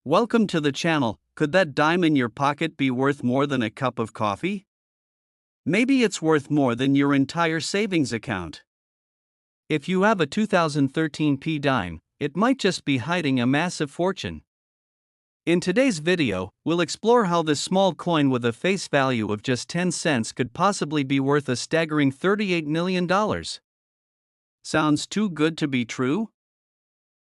Welcome to the channel. Could that dime in your pocket be worth more than a cup of coffee? Maybe it's worth more than your entire savings account. If you have a 2013 P dime, it might just be hiding a massive fortune. In today's video, we'll explore how this small coin with a face value of just 10 cents could possibly be worth a staggering $38 million. Sounds too good to be true?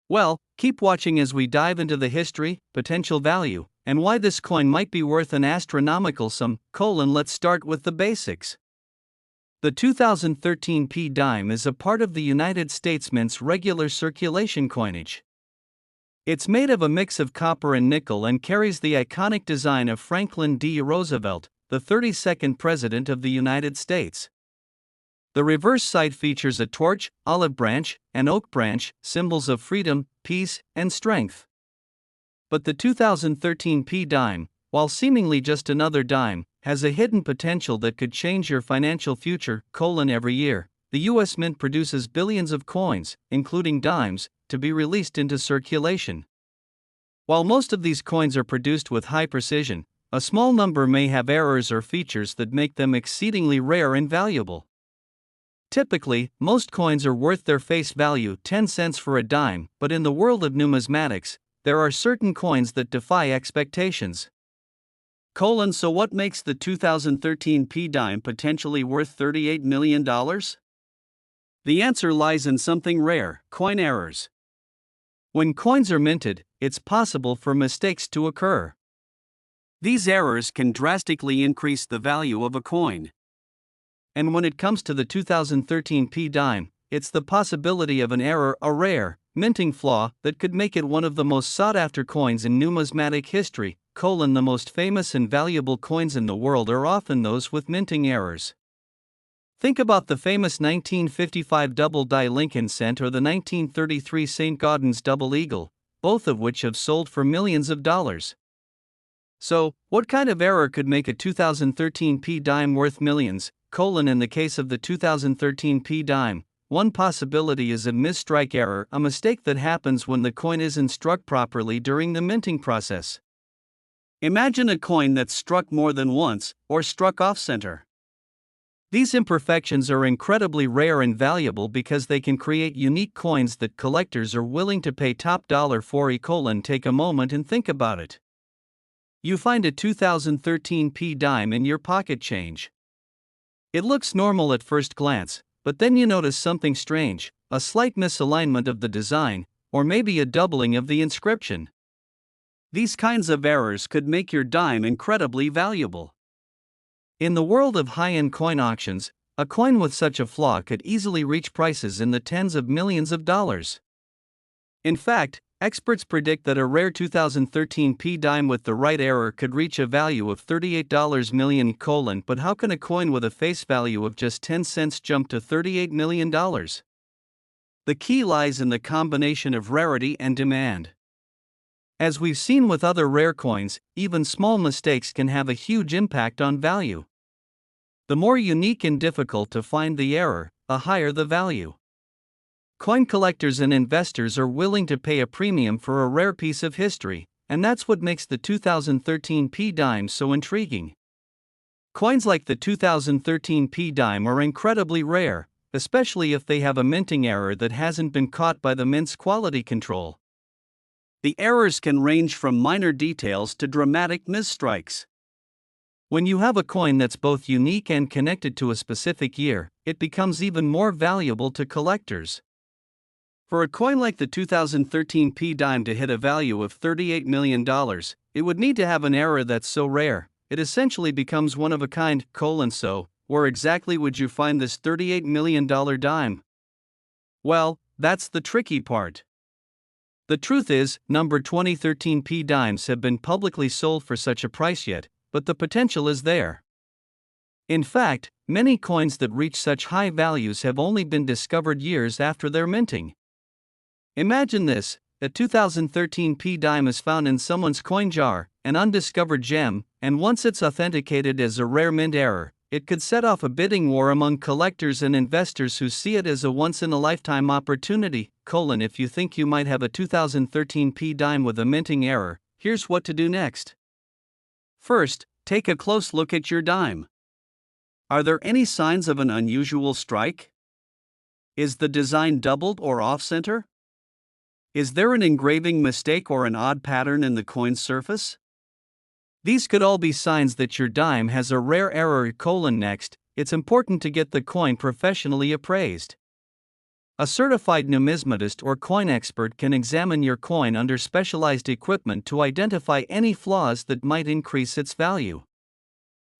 Well, keep watching as we dive into the history, potential value, and why this coin might be worth an astronomical sum. Let's start with the basics. The 2013 P dime is a part of the United States Mint's regular circulation coinage. It's made of a mix of copper and nickel and carries the iconic design of Franklin D. Roosevelt, the 32nd President of the United States. The reverse side features a torch, olive branch, and oak branch, symbols of freedom, peace, and strength. But the 2013 P dime, while seemingly just another dime, has a hidden potential that could change your financial future. Every year, the U.S. Mint produces billions of coins, including dimes, to be released into circulation. While most of these coins are produced with high precision, a small number may have errors or features that make them exceedingly rare and valuable. Typically, most coins are worth their face value, 10 cents for a dime, but in the world of numismatics, there are certain coins that defy expectations. So what makes the 2013 P dime potentially worth $38 million? The answer lies in something rare: coin errors. When coins are minted, it's possible for mistakes to occur. These errors can drastically increase the value of a coin. And when it comes to the 2013 P dime, it's the possibility of an error, a rare, minting flaw, that could make it one of the most sought-after coins in numismatic history. The most famous and valuable coins in the world are often those with minting errors. Think about the famous 1955 double die Lincoln cent or the 1933 St. Gaudens double eagle, both of which have sold for millions of dollars. So, what kind of error could make a 2013 P dime worth millions? In the case of the 2013 P dime, one possibility is a misstrike error, a mistake that happens when the coin isn't struck properly during the minting process. Imagine a coin that's struck more than once, or struck off-center. These imperfections are incredibly rare and valuable because they can create unique coins that collectors are willing to pay top dollar for. Take a moment and think about it. You find a 2013 P dime in your pocket change. It looks normal at first glance, but then you notice something strange, a slight misalignment of the design, or maybe a doubling of the inscription. These kinds of errors could make your dime incredibly valuable. In the world of high-end coin auctions, a coin with such a flaw could easily reach prices in the tens of millions of dollars. In fact, experts predict that a rare 2013 P dime with the right error could reach a value of $38 million. But how can a coin with a face value of just 10 cents jump to $38 million? The key lies in the combination of rarity and demand. As we've seen with other rare coins, even small mistakes can have a huge impact on value. The more unique and difficult to find the error, the higher the value. Coin collectors and investors are willing to pay a premium for a rare piece of history, and that's what makes the 2013 P dime so intriguing. Coins like the 2013 P dime are incredibly rare, especially if they have a minting error that hasn't been caught by the mint's quality control. The errors can range from minor details to dramatic misstrikes. When you have a coin that's both unique and connected to a specific year, it becomes even more valuable to collectors. For a coin like the 2013 P dime to hit a value of $38 million, it would need to have an error that's so rare, it essentially becomes one of a kind. So, where exactly would you find this $38 million dime? Well, that's the tricky part. The truth is, 2013 P dimes have been publicly sold for such a price yet, but the potential is there. In fact, many coins that reach such high values have only been discovered years after their minting. Imagine this: a 2013 P dime is found in someone's coin jar, an undiscovered gem, and once it's authenticated as a rare mint error, it could set off a bidding war among collectors and investors who see it as a once-in-a-lifetime opportunity. If you think you might have a 2013 P dime with a minting error, here's what to do next. First, take a close look at your dime. Are there any signs of an unusual strike? Is the design doubled or off-center? Is there an engraving mistake or an odd pattern in the coin's surface? These could all be signs that your dime has a rare error. Next, it's important to get the coin professionally appraised. A certified numismatist or coin expert can examine your coin under specialized equipment to identify any flaws that might increase its value.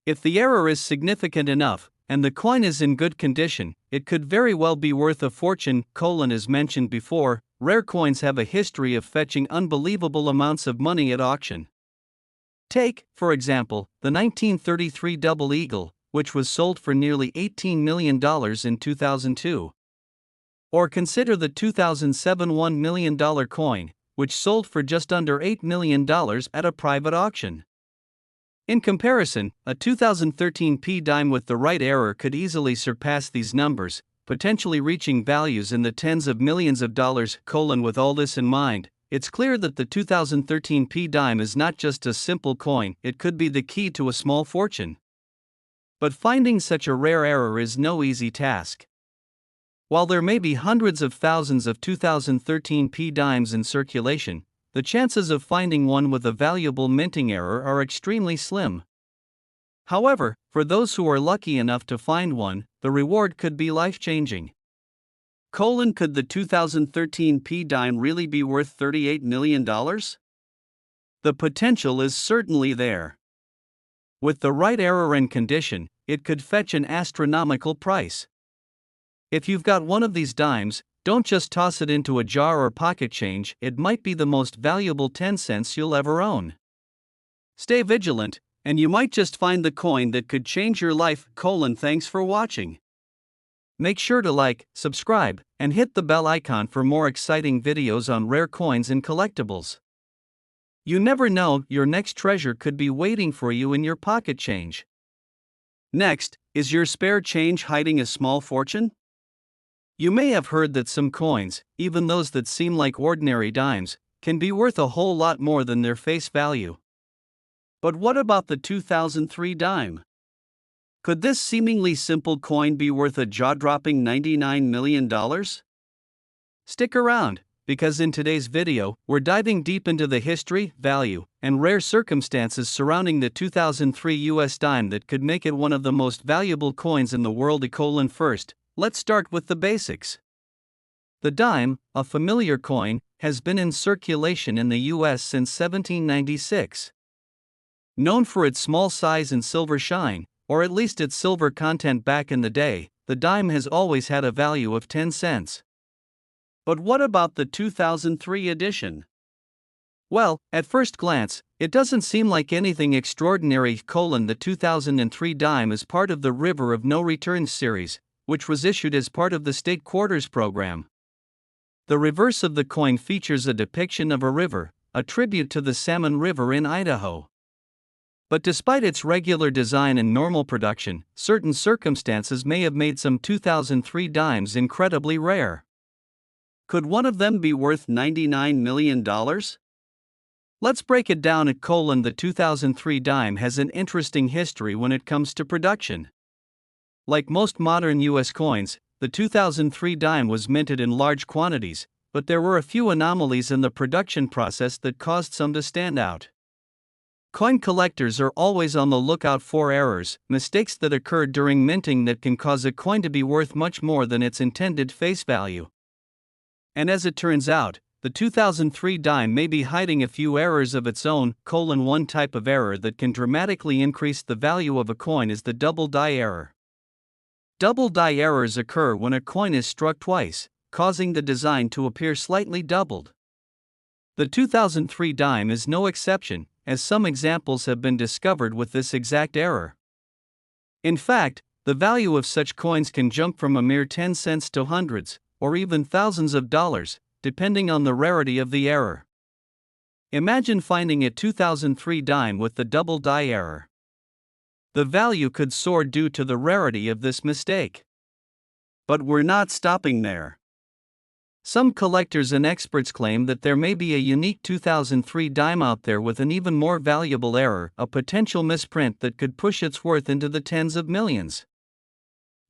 If the error is significant enough, and the coin is in good condition, it could very well be worth a fortune. As mentioned before, rare coins have a history of fetching unbelievable amounts of money at auction. Take, for example, the 1933 Double Eagle, which was sold for nearly $18 million in 2002. Or consider the 2007 $1 million coin, which sold for just under $8 million at a private auction. In comparison, a 2013 P dime with the right error could easily surpass these numbers, potentially reaching values in the tens of millions of dollars. With all this in mind, it's clear that the 2013 P dime is not just a simple coin, it could be the key to a small fortune. But finding such a rare error is no easy task. While there may be hundreds of thousands of 2013 P dimes in circulation, the chances of finding one with a valuable minting error are extremely slim. However, for those who are lucky enough to find one, the reward could be life-changing. Could the 2013 P dime really be worth $38 million? The potential is certainly there. With the right error and condition, it could fetch an astronomical price. If you've got one of these dimes, don't just toss it into a jar or pocket change, it might be the most valuable 10 cents you'll ever own. Stay vigilant, and you might just find the coin that could change your life. Thanks for watching. Make sure to like, subscribe, and hit the bell icon for more exciting videos on rare coins and collectibles. You never know, your next treasure could be waiting for you in your pocket change. Next, is your spare change hiding a small fortune? You may have heard that some coins, even those that seem like ordinary dimes, can be worth a whole lot more than their face value. But what about the 2003 dime? Could this seemingly simple coin be worth a jaw-dropping $99 million? Stick around, because in today's video, we're diving deep into the history, value, and rare circumstances surrounding the 2003 US dime that could make it one of the most valuable coins in the world. First, let's start with the basics. The dime, a familiar coin, has been in circulation in the US since 1796. Known for its small size and silver shine, or at least its silver content back in the day, the dime has always had a value of 10 cents. But what about the 2003 edition? Well, at first glance, it doesn't seem like anything extraordinary. The 2003 dime is part of the River of No Return series, which was issued as part of the State Quarters program. The reverse of the coin features a depiction of a river, a tribute to the Salmon River in Idaho. But despite its regular design and normal production, certain circumstances may have made some 2003 dimes incredibly rare. Could one of them be worth $99 million? Let's break it down. The 2003 dime has an interesting history when it comes to production. Like most modern US coins, the 2003 dime was minted in large quantities, but there were a few anomalies in the production process that caused some to stand out. Coin collectors are always on the lookout for errors, mistakes that occurred during minting that can cause a coin to be worth much more than its intended face value. And as it turns out, the 2003 dime may be hiding a few errors of its own. One type of error that can dramatically increase the value of a coin is the double die error. Double die errors occur when a coin is struck twice, causing the design to appear slightly doubled. The 2003 dime is no exception, as some examples have been discovered with this exact error. In fact, the value of such coins can jump from a mere 10 cents to hundreds, or even thousands of dollars, depending on the rarity of the error. Imagine finding a 2003 dime with the double die error. The value could soar due to the rarity of this mistake. But we're not stopping there. Some collectors and experts claim that there may be a unique 2003 dime out there with an even more valuable error, a potential misprint that could push its worth into the tens of millions.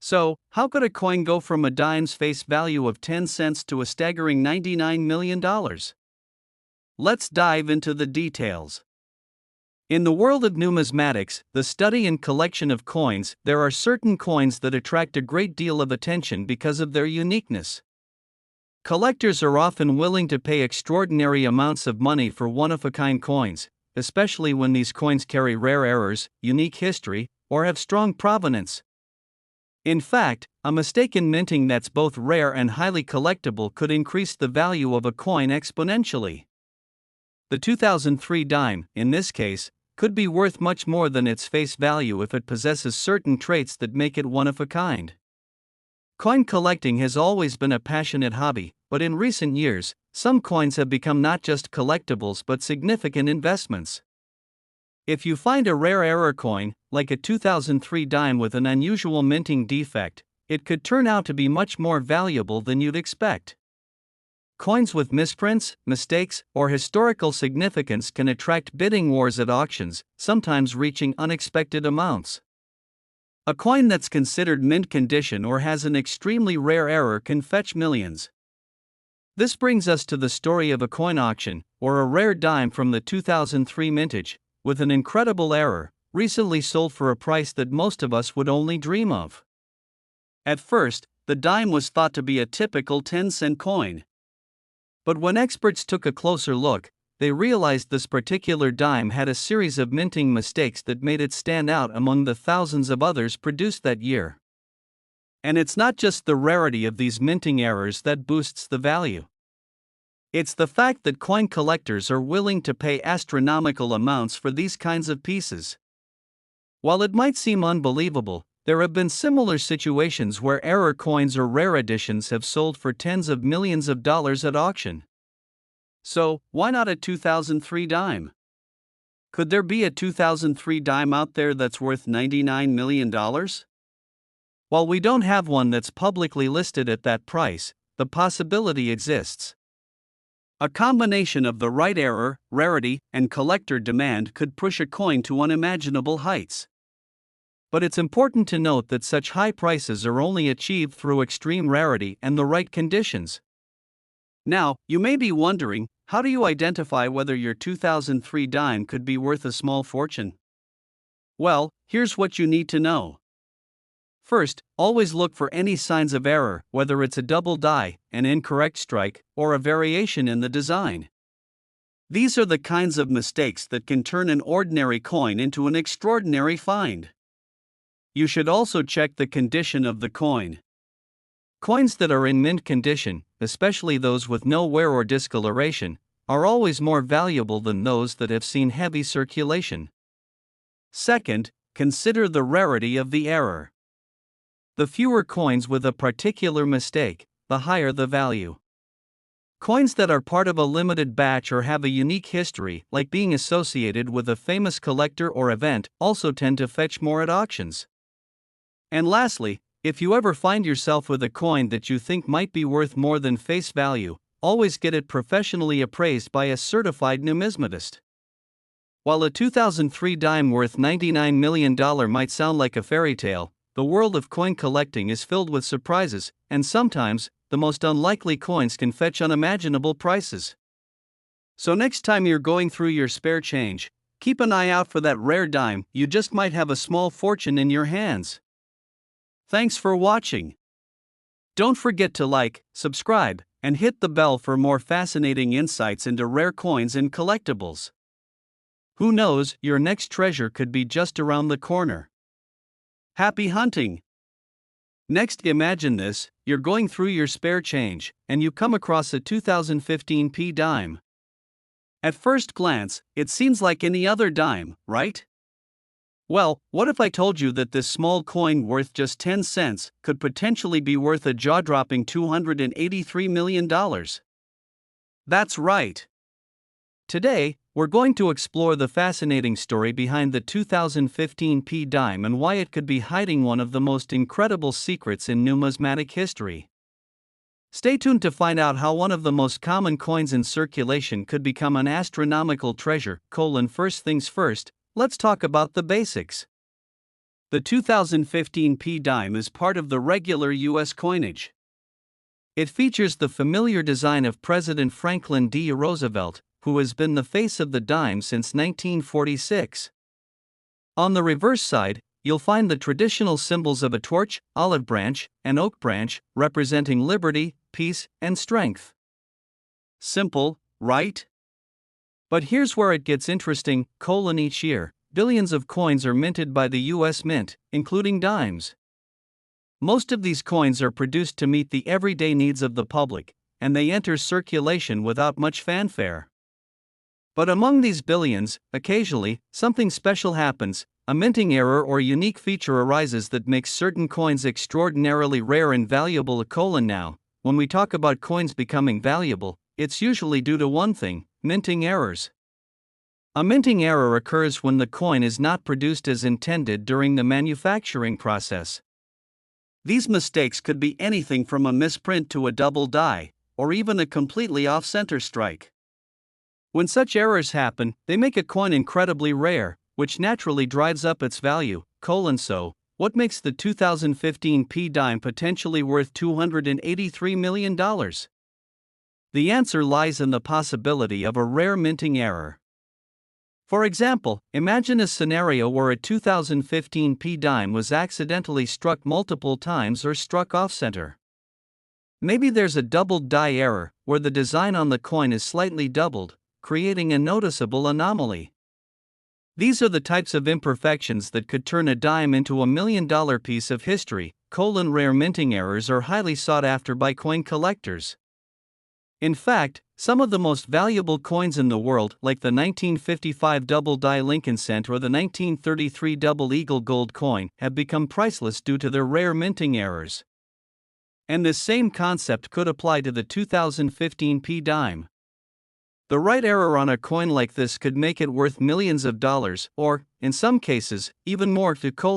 So, how could a coin go from a dime's face value of 10 cents to a staggering $99 million? Let's dive into the details. In the world of numismatics, the study and collection of coins, there are certain coins that attract a great deal of attention because of their uniqueness. Collectors are often willing to pay extraordinary amounts of money for one-of-a-kind coins, especially when these coins carry rare errors, unique history, or have strong provenance. In fact, a mistake in minting that's both rare and highly collectible could increase the value of a coin exponentially. The 2003 dime, in this case, could be worth much more than its face value if it possesses certain traits that make it one of a kind. Coin collecting has always been a passionate hobby, but in recent years, some coins have become not just collectibles but significant investments. If you find a rare error coin, like a 2003 dime with an unusual minting defect, it could turn out to be much more valuable than you'd expect. Coins with misprints, mistakes, or historical significance can attract bidding wars at auctions, sometimes reaching unexpected amounts. A coin that's considered mint condition or has an extremely rare error can fetch millions. This brings us to the story of a coin auction, or a rare dime from the 2003 vintage, with an incredible error, recently sold for a price that most of us would only dream of. At first, the dime was thought to be a typical 10-cent coin. But when experts took a closer look, they realized this particular dime had a series of minting mistakes that made it stand out among the thousands of others produced that year. And it's not just the rarity of these minting errors that boosts the value. It's the fact that coin collectors are willing to pay astronomical amounts for these kinds of pieces. While it might seem unbelievable, there have been similar situations where error coins or rare editions have sold for tens of millions of dollars at auction. So, why not a 2003 dime? Could there be a 2003 dime out there that's worth $99 million? While we don't have one that's publicly listed at that price, the possibility exists. A combination of the right error, rarity, and collector demand could push a coin to unimaginable heights. But it's important to note that such high prices are only achieved through extreme rarity and the right conditions. Now, you may be wondering, how do you identify whether your 2003 dime could be worth a small fortune? Well, here's what you need to know. First, always look for any signs of error, whether it's a double die, an incorrect strike, or a variation in the design. These are the kinds of mistakes that can turn an ordinary coin into an extraordinary find. You should also check the condition of the coin. Coins that are in mint condition, especially those with no wear or discoloration, are always more valuable than those that have seen heavy circulation. Second, consider the rarity of the error. The fewer coins with a particular mistake, the higher the value. Coins that are part of a limited batch or have a unique history, like being associated with a famous collector or event, also tend to fetch more at auctions. And lastly, if you ever find yourself with a coin that you think might be worth more than face value, always get it professionally appraised by a certified numismatist. While a 2003 dime worth $99 million might sound like a fairy tale, the world of coin collecting is filled with surprises, and sometimes, the most unlikely coins can fetch unimaginable prices. So next time you're going through your spare change, keep an eye out for that rare dime. You just might have a small fortune in your hands. Thanks for watching. Don't forget to like, subscribe, and hit the bell for more fascinating insights into rare coins and collectibles. Who knows, your next treasure could be just around the corner. Happy hunting! Next, imagine this: you're going through your spare change, and you come across a 2015 p dime. At first glance, it seems like any other dime, right? Well, what if I told you that this small coin worth just 10 cents could potentially be worth a jaw-dropping $283 million? That's right. Today, we're going to explore the fascinating story behind the 2015 p dime and why it could be hiding one of the most incredible secrets in numismatic history. Stay tuned to find out how one of the most common coins in circulation could become an astronomical treasure. First things first, let's talk about the basics. The 2015 P dime is part of the regular U.S. coinage. It features the familiar design of President Franklin D. Roosevelt, who has been the face of the dime since 1946. On the reverse side, you'll find the traditional symbols of a torch, olive branch, and oak branch, representing liberty, peace, and strength. Simple, right? But here's where it gets interesting. Each year, billions of coins are minted by the U.S. Mint, including dimes. Most of these coins are produced to meet the everyday needs of the public, and they enter circulation without much fanfare. But among these billions, occasionally, something special happens. A minting error or unique feature arises that makes certain coins extraordinarily rare and valuable. Now, when we talk about coins becoming valuable, it's usually due to one thing: minting errors. A minting error occurs when the coin is not produced as intended during the manufacturing process. These mistakes could be anything from a misprint to a double die, or even a completely off-center strike. When such errors happen, they make a coin incredibly rare, which naturally drives up its value. So, what makes the 2015 P dime potentially worth $283 million? The answer lies in the possibility of a rare minting error. For example, imagine a scenario where a 2015 P dime was accidentally struck multiple times or struck off-center. Maybe there's a doubled die error, where the design on the coin is slightly doubled, creating a noticeable anomaly. These are the types of imperfections that could turn a dime into $1 million piece of history. Rare minting errors are highly sought after by coin collectors. In fact, some of the most valuable coins in the world, like the 1955 double die Lincoln cent or the 1933 double eagle gold coin, have become priceless due to their rare minting errors. And this same concept could apply to the 2015 P dime. The right error on a coin like this could make it worth millions of dollars, or, in some cases, even more.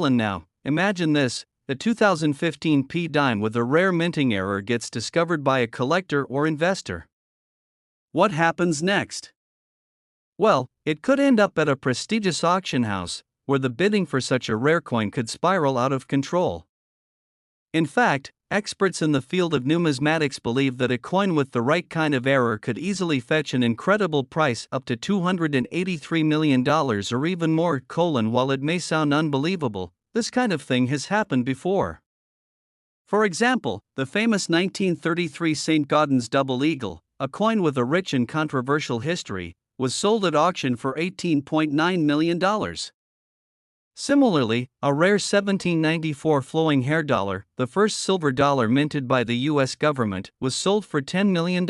Now, imagine this: the 2015 P dime with a rare minting error gets discovered by a collector or investor. What happens next? Well, it could end up at a prestigious auction house, where the bidding for such a rare coin could spiral out of control. In fact, experts in the field of numismatics believe that a coin with the right kind of error could easily fetch an incredible price, up to $283 million or even more. While it may sound unbelievable, this kind of thing has happened before. For example, the famous 1933 St. Gaudens double eagle, a coin with a rich and controversial history, was sold at auction for $18.9 million. Similarly, a rare 1794 flowing hair dollar, the first silver dollar minted by the U.S. government, was sold for $10 million.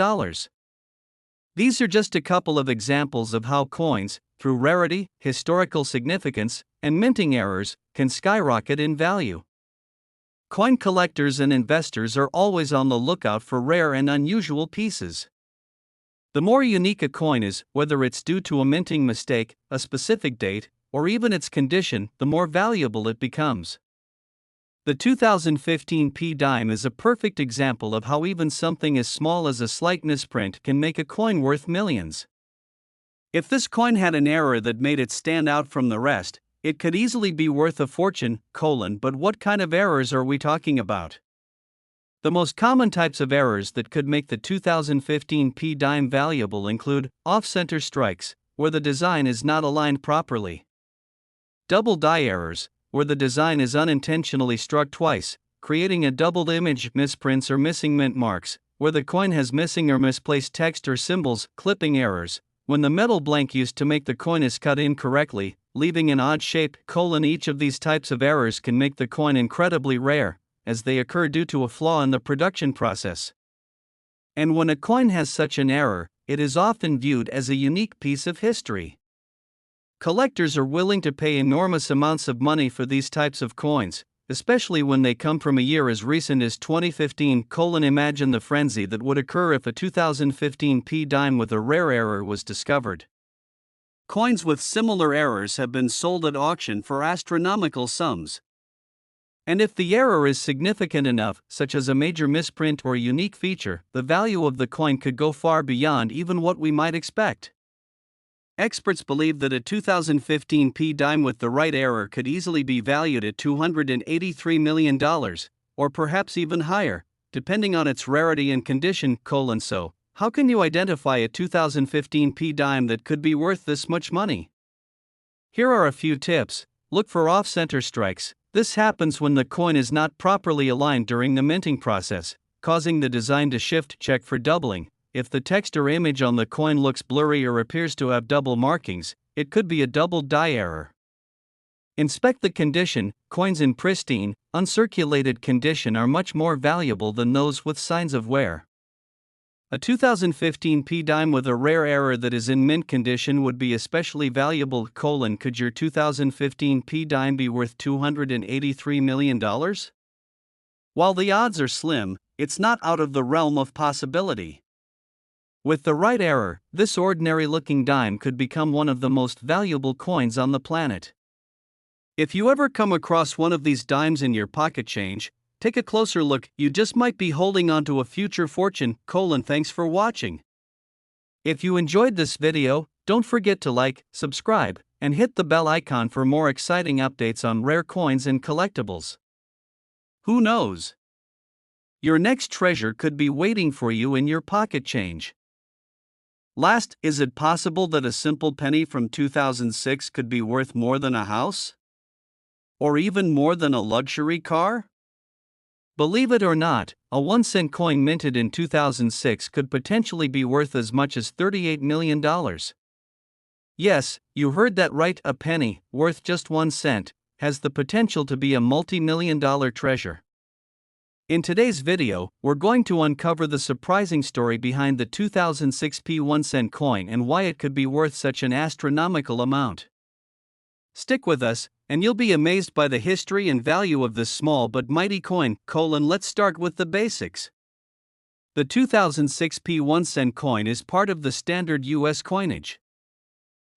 These are just a couple of examples of how coins, through rarity, historical significance, and minting errors, can skyrocket in value. Coin collectors and investors are always on the lookout for rare and unusual pieces. The more unique a coin is, whether it's due to a minting mistake, a specific date, or even its condition, the more valuable it becomes. The 2015 P dime is a perfect example of how even something as small as a slight misprint can make a coin worth millions. If this coin had an error that made it stand out from the rest, it could easily be worth a fortune. But what kind of errors are we talking about? The most common types of errors that could make the 2015 P dime valuable include off-center strikes, where the design is not aligned properly; double die errors, where the design is unintentionally struck twice, creating a doubled image; misprints or missing mint marks, where the coin has missing or misplaced text or symbols; clipping errors, when the metal blank used to make the coin is cut incorrectly, leaving an odd shape; Each of these types of errors can make the coin incredibly rare, as they occur due to a flaw in the production process. And when a coin has such an error, it is often viewed as a unique piece of history. Collectors are willing to pay enormous amounts of money for these types of coins, especially when they come from a year as recent as 2015. Imagine the frenzy that would occur if a 2015 P dime with a rare error was discovered. Coins with similar errors have been sold at auction for astronomical sums. And if the error is significant enough, such as a major misprint or a unique feature, the value of the coin could go far beyond even what we might expect. Experts believe that a 2015 P dime with the right error could easily be valued at $283 million, or perhaps even higher, depending on its rarity and condition. So, how can you identify a 2015 P dime that could be worth this much money? Here are a few tips. Look for off-center strikes. This happens when the coin is not properly aligned during the minting process, causing the design to shift. Check for doubling. If the text or image on the coin looks blurry or appears to have double markings, it could be a double die error. Inspect the condition. Coins in pristine, uncirculated condition are much more valuable than those with signs of wear. A 2015 P dime with a rare error that is in mint condition would be especially valuable. Could your 2015 P dime be worth $283 million? While the odds are slim, it's not out of the realm of possibility. With the right error, this ordinary-looking dime could become one of the most valuable coins on the planet. If you ever come across one of these dimes in your pocket change, take a closer look. You just might be holding onto a future fortune. Thanks for watching. If you enjoyed this video, don't forget to like, subscribe, and hit the bell icon for more exciting updates on rare coins and collectibles. Who knows? Your next treasure could be waiting for you in your pocket change. Last, is it possible that a simple penny from 2006 could be worth more than a house? Or even more than a luxury car? Believe it or not, a 1-cent coin minted in 2006 could potentially be worth as much as $38 million. Yes, you heard that right, a penny, worth just 1 cent, has the potential to be a multi-million-dollar treasure. In today's video, we're going to uncover the surprising story behind the 2006 P 1-cent coin and why it could be worth such an astronomical amount. Stick with us, and you'll be amazed by the history and value of this small but mighty coin. Let's start with the basics. The 2006 P 1-cent coin is part of the standard U.S. coinage.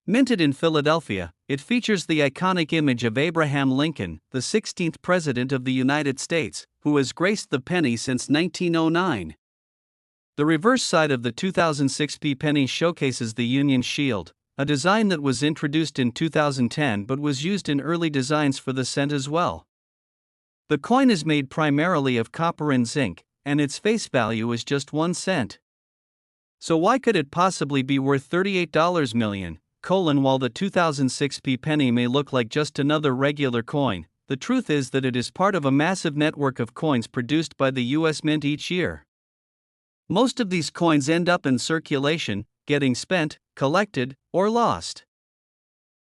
Minted in Philadelphia, it features the iconic image of Abraham Lincoln, the 16th President of the United States, who has graced the penny since 1909. The reverse side of the 2006 P penny showcases the Union Shield, a design that was introduced in 2010 but was used in early designs for the cent as well. The coin is made primarily of copper and zinc, and its face value is just 1 cent. So why could it possibly be worth $38 million? While the 2006 P penny may look like just another regular coin, the truth is that it is part of a massive network of coins produced by the U.S. Mint each year. Most of these coins end up in circulation, getting spent, collected, or lost.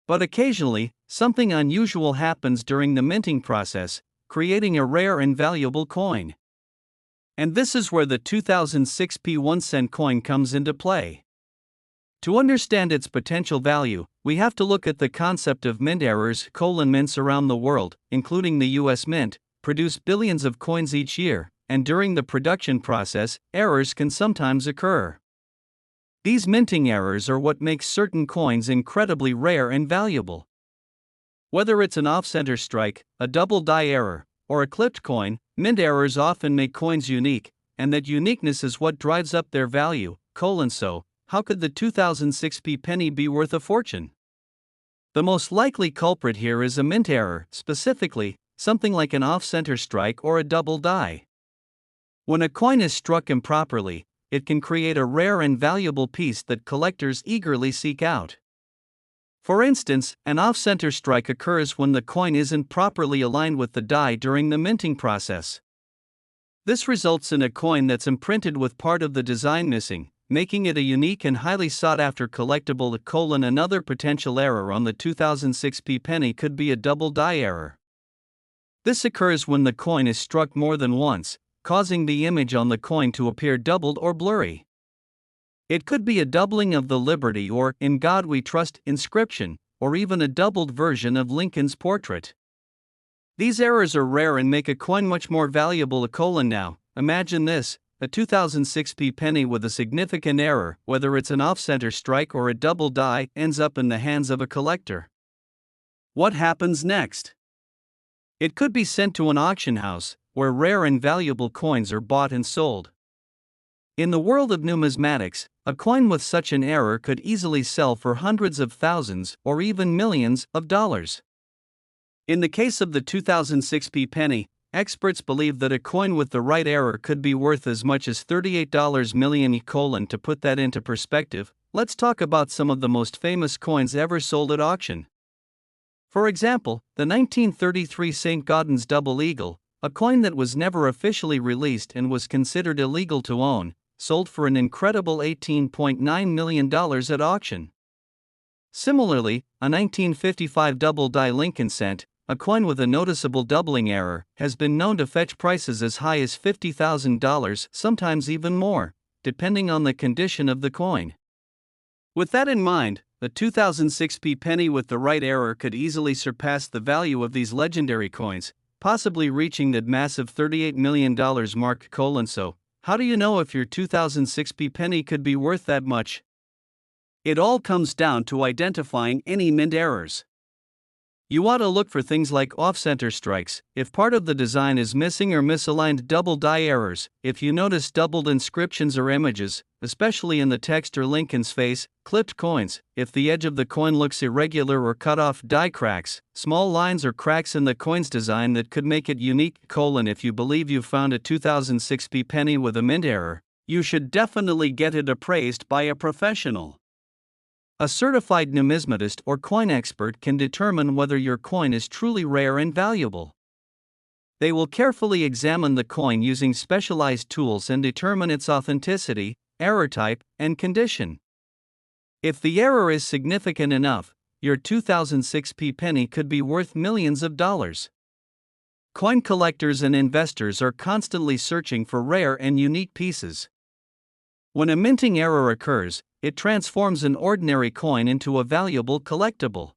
But occasionally, something unusual happens during the minting process, creating a rare and valuable coin. And this is where the 2006 P 1-cent coin comes into play. To understand its potential value, we have to look at the concept of mint errors. Mints around the world, including the U.S. Mint, produce billions of coins each year, and during the production process, errors can sometimes occur. These minting errors are what makes certain coins incredibly rare and valuable. Whether it's an off-center strike, a double die error, or a clipped coin, mint errors often make coins unique, and that uniqueness is what drives up their value. So, how could the 2006 P penny be worth a fortune? The most likely culprit here is a mint error, specifically, something like an off-center strike or a double die. When a coin is struck improperly, it can create a rare and valuable piece that collectors eagerly seek out. For instance, an off-center strike occurs when the coin isn't properly aligned with the die during the minting process. This results in a coin that's imprinted with part of the design missing, making it a unique and highly sought-after collectible. Another potential error on the 2006 P penny could be a double die error. This occurs when the coin is struck more than once, causing the image on the coin to appear doubled or blurry. It could be a doubling of the Liberty or "In God We Trust" inscription, or even a doubled version of Lincoln's portrait. These errors are rare and make a coin much more valuable. Now, imagine this. A 2006 P penny with a significant error, whether it's an off-center strike or a double die, ends up in the hands of a collector. What happens next? It could be sent to an auction house, where rare and valuable coins are bought and sold. In the world of numismatics, a coin with such an error could easily sell for hundreds of thousands or even millions of dollars. In the case of the 2006p penny, experts believe that a coin with the right error could be worth as much as $38 million. To put that into perspective, let's talk about some of the most famous coins ever sold at auction. For example, the 1933 St. Gaudens double eagle, a coin that was never officially released and was considered illegal to own, sold for an incredible $18.9 million at auction. Similarly, a 1955 double die Lincoln cent, a coin with a noticeable doubling error, has been known to fetch prices as high as $50,000, sometimes even more, depending on the condition of the coin. With that in mind, the 2006p penny with the right error could easily surpass the value of these legendary coins, possibly reaching that massive $38 million mark. So, how do you know if your 2006p penny could be worth that much? It all comes down to identifying any mint errors. You ought to look for things like off-center strikes, if part of the design is missing, or misaligned double die errors, if you notice doubled inscriptions or images, especially in the text or Lincoln's face, clipped coins, if the edge of the coin looks irregular or cut off, die cracks, small lines or cracks in the coin's design that could make it unique. If you believe you've found a 2006p penny with a mint error, you should definitely get it appraised by a professional. A certified numismatist or coin expert can determine whether your coin is truly rare and valuable. They will carefully examine the coin using specialized tools and determine its authenticity, error type, and condition. If the error is significant enough, your 2006p penny could be worth millions of dollars. Coin collectors and investors are constantly searching for rare and unique pieces. When a minting error occurs, it transforms an ordinary coin into a valuable collectible.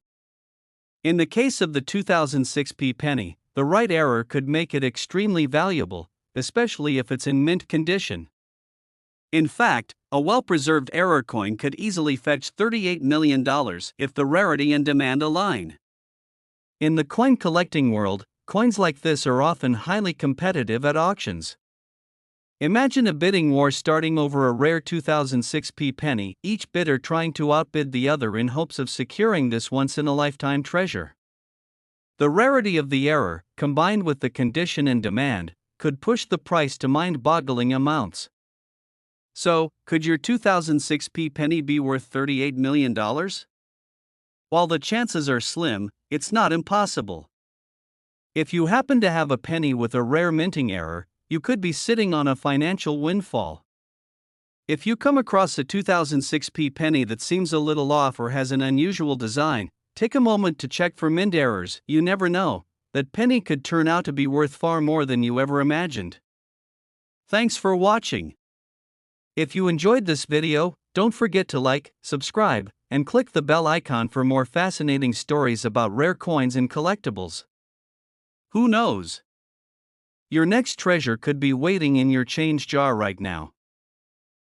In the case of the 2006p penny, the right error could make it extremely valuable, especially if it's in mint condition. In fact, a well-preserved error coin could easily fetch $38 million if the rarity and demand align. In the coin collecting world, coins like this are often highly competitive at auctions. Imagine a bidding war starting over a rare 2006p penny, each bidder trying to outbid the other in hopes of securing this once-in-a-lifetime treasure. The rarity of the error, combined with the condition and demand, could push the price to mind-boggling amounts. So, could your 2006p penny be worth $38 million? While the chances are slim, it's not impossible. If you happen to have a penny with a rare minting error, you could be sitting on a financial windfall. If you come across a 2006p penny that seems a little off or has an unusual design, take a moment to check for mint errors. You never know, that penny could turn out to be worth far more than you ever imagined. Thanks for watching. If you enjoyed this video, don't forget to like, subscribe, and click the bell icon for more fascinating stories about rare coins and collectibles. Who knows? Your next treasure could be waiting in your change jar right now.